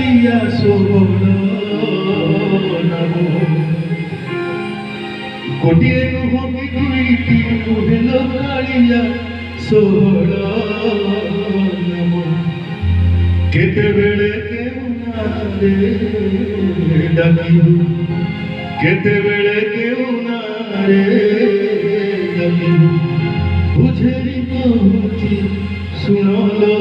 कालिया सोहर नाम गोटे नुह कि दुईटी नुहेल कालिया सोहर नाम केते बेले केउ नारे डाकिबु केते बेले केउ नारे डाकिबु बुझेरी कहूची सुनलो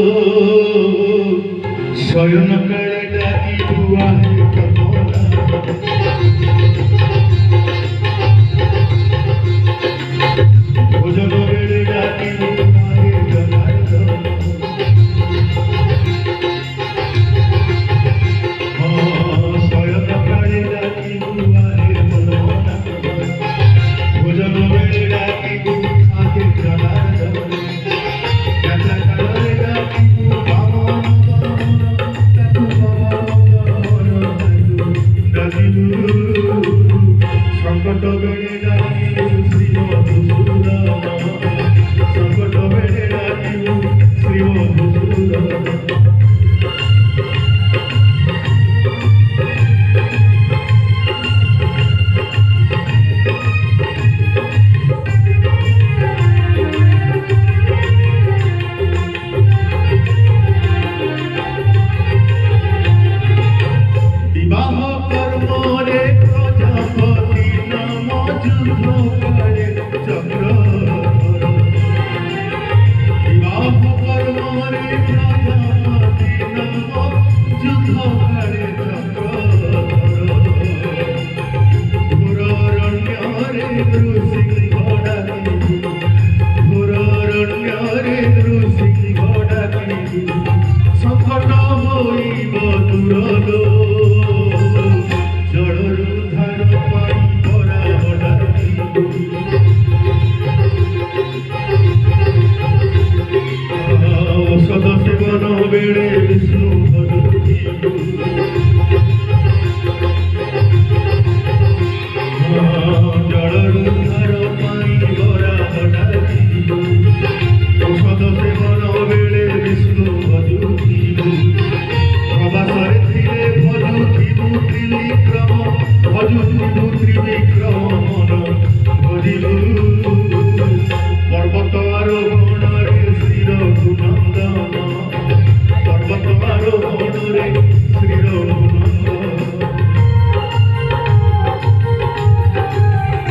शयन काले डाकिबु आहे कमला भोजन बेले डाकिबु आहे जनार्दन शयन काले डाकिबु आहे कमला भोजन बेले डाकिबु आहे जनार्दन संकट बेले डाकिबु श्री मधुसूदन संकट बेले डाकिबु श्री मधुसूदन बेड़े